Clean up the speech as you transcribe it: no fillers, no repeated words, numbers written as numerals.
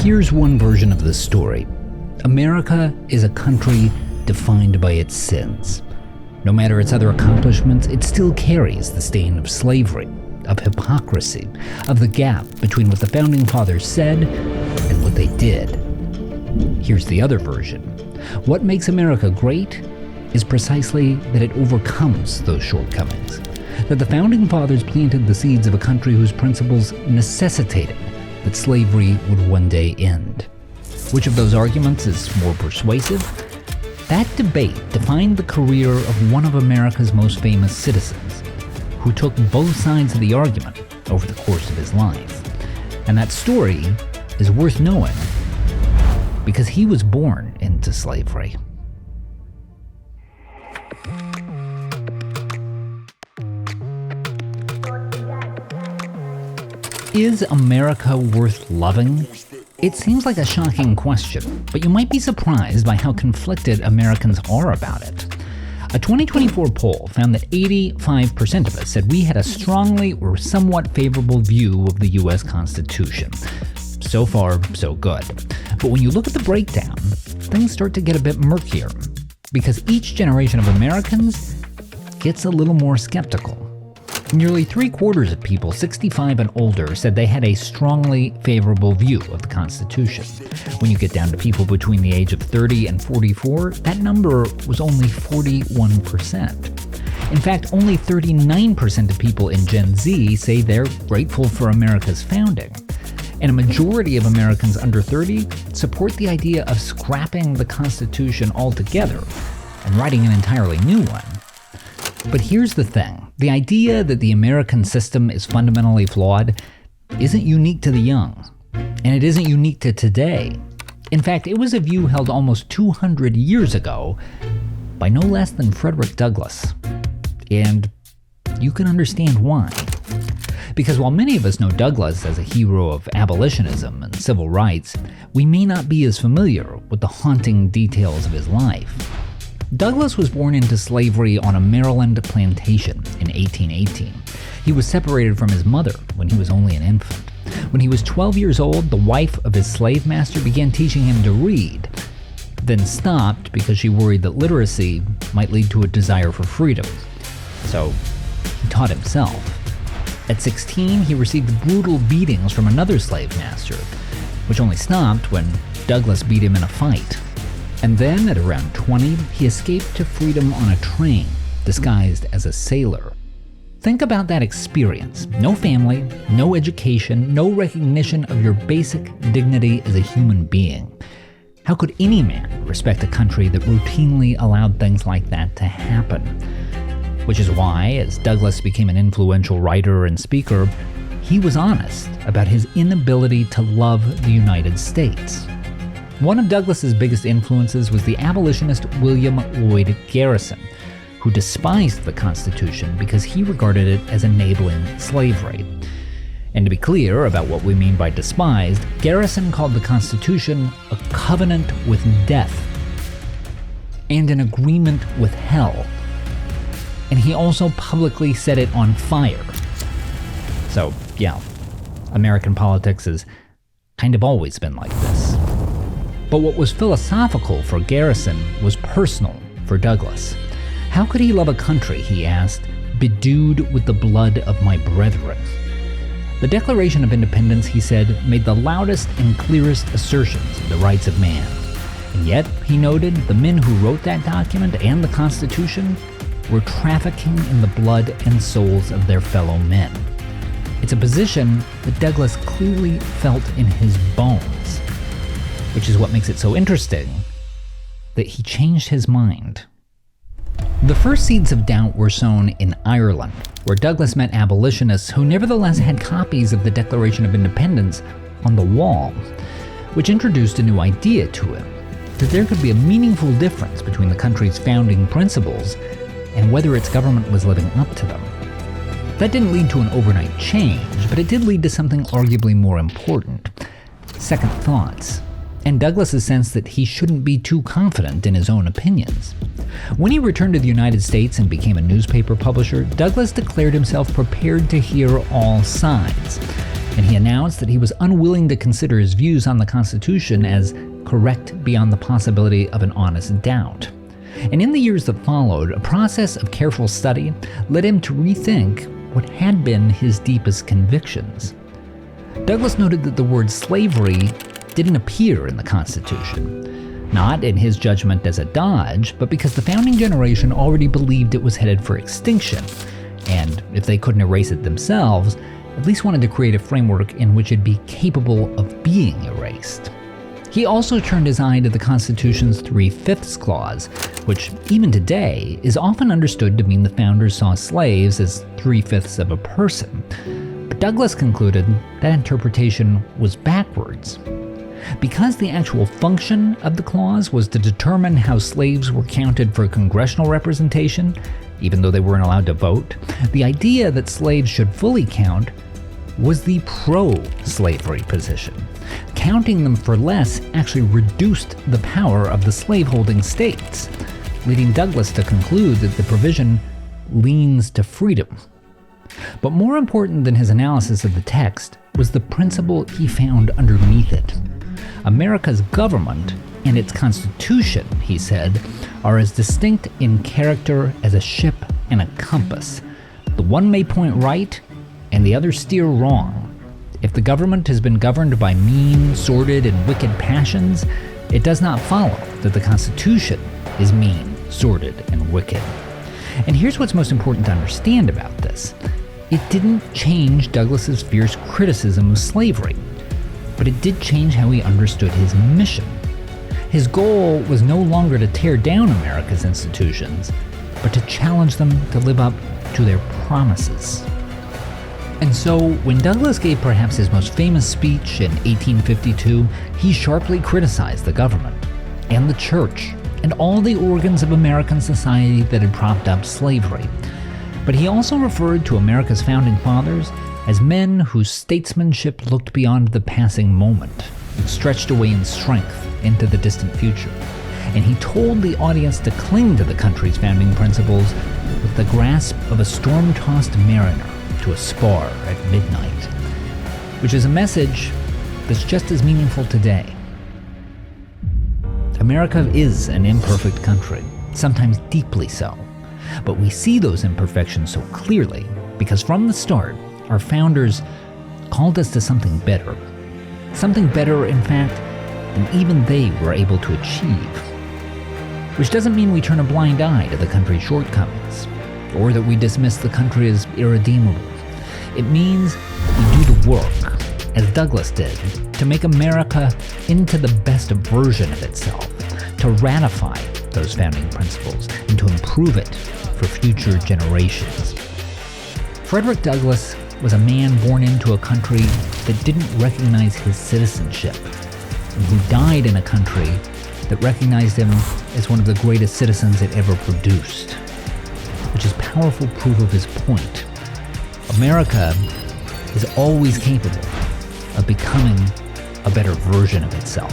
Here's one version of the story. America is a country defined by its sins. No matter its other accomplishments, it still carries the stain of slavery, of hypocrisy, of the gap between what the Founding Fathers said and what they did. Here's the other version. What makes America great is precisely that it overcomes those shortcomings. That the Founding Fathers planted the seeds of a country whose principles necessitated that slavery would one day end. Which of those arguments is more persuasive? That debate defined the career of one of America's most famous citizens, who took both sides of the argument over the course of his life. And that story is worth knowing because he was born into slavery. Is America worth loving? It seems like a shocking question, but you might be surprised by how conflicted Americans are about it. A 2024 poll found that 85% of us said we had a strongly or somewhat favorable view of the US Constitution. So far, so good. But when you look at the breakdown, things start to get a bit murkier, because each generation of Americans gets a little more skeptical. Nearly 3/4 of people 65 and older said they had a strongly favorable view of the Constitution. When you get down to people between the age of 30 and 44, that number was only 41%. In fact, only 39% of people in Gen Z say they're grateful for America's founding. And a majority of Americans under 30 support the idea of scrapping the Constitution altogether and writing an entirely new one. But here's the thing. The idea that the American system is fundamentally flawed isn't unique to the young, and it isn't unique to today. In fact, it was a view held almost 200 years ago by no less than Frederick Douglass. And you can understand why. Because while many of us know Douglass as a hero of abolitionism and civil rights, we may not be as familiar with the haunting details of his life. Douglass was born into slavery on a Maryland plantation in 1818. He was separated from his mother when he was only an infant. When he was 12 years old, the wife of his slave master began teaching him to read, then stopped because she worried that literacy might lead to a desire for freedom. So he taught himself. At 16, he received brutal beatings from another slave master, which only stopped when Douglass beat him in a fight. And then, at around 20, he escaped to freedom on a train, disguised as a sailor. Think about that experience. No family, no education, no recognition of your basic dignity as a human being. How could any man respect a country that routinely allowed things like that to happen? Which is why, as Douglass became an influential writer and speaker, he was honest about his inability to love the United States. One of Douglass's biggest influences was the abolitionist William Lloyd Garrison, who despised the Constitution because he regarded it as enabling slavery. And to be clear about what we mean by despised, Garrison called the Constitution a covenant with death and an agreement with hell. And he also publicly set it on fire. So, yeah, American politics has kind of always been like this. But what was philosophical for Garrison was personal for Douglass. How could he love a country, he asked, bedewed with the blood of my brethren? The Declaration of Independence, he said, made the loudest and clearest assertions of the rights of man. And yet, he noted, the men who wrote that document and the Constitution were trafficking in the blood and souls of their fellow men. It's a position that Douglass clearly felt in his bones, which is what makes it so interesting that he changed his mind. The first seeds of doubt were sown in Ireland, where Douglass met abolitionists who nevertheless had copies of the Declaration of Independence on the wall, which introduced a new idea to him, that there could be a meaningful difference between the country's founding principles and whether its government was living up to them. That didn't lead to an overnight change, but it did lead to something arguably more important: second thoughts, and Douglass's sense that he shouldn't be too confident in his own opinions. When he returned to the United States and became a newspaper publisher, Douglass declared himself prepared to hear all sides. and he announced that he was unwilling to consider his views on the Constitution as correct beyond the possibility of an honest doubt. And in the years that followed, a process of careful study led him to rethink what had been his deepest convictions. Douglass noted that the word slavery didn't appear in the Constitution, not in his judgment as a dodge, but because the founding generation already believed it was headed for extinction, and if they couldn't erase it themselves, at least wanted to create a framework in which it'd be capable of being erased. He also turned his eye to the Constitution's 3/5 clause, which even today is often understood to mean the founders saw slaves as 3/5 of a person. But Douglass concluded that interpretation was backwards. Because the actual function of the clause was to determine how slaves were counted for congressional representation, even though they weren't allowed to vote, the idea that slaves should fully count was the pro-slavery position. Counting them for less actually reduced the power of the slaveholding states, leading Douglass to conclude that the provision leans to freedom. But more important than his analysis of the text was the principle he found underneath it. America's government and its constitution, he said, are as distinct in character as a ship and a compass. The one may point right and the other steer wrong. If the government has been governed by mean, sordid, and wicked passions, it does not follow that the Constitution is mean, sordid, and wicked. And here's what's most important to understand about this. It didn't change Douglass's fierce criticism of slavery, but it did change how he understood his mission. His goal was no longer to tear down America's institutions, but to challenge them to live up to their promises. And so, when Douglass gave perhaps his most famous speech in 1852, he sharply criticized the government and the church and all the organs of American society that had propped up slavery. But he also referred to America's founding fathers as men whose statesmanship looked beyond the passing moment and stretched away in strength into the distant future. And he told the audience to cling to the country's founding principles with the grasp of a storm-tossed mariner to a spar at midnight, which is a message that's just as meaningful today. America is an imperfect country, sometimes deeply so, but we see those imperfections so clearly because from the start, our founders called us to something better. Something better, in fact, than even they were able to achieve. Which doesn't mean we turn a blind eye to the country's shortcomings, or that we dismiss the country as irredeemable. It means we do the work, as Douglass did, to make America into the best version of itself, to ratify those founding principles, and to improve it for future generations. Frederick Douglass was a man born into a country that didn't recognize his citizenship, and who died in a country that recognized him as one of the greatest citizens it ever produced, which is powerful proof of his point. America is always capable of becoming a better version of itself.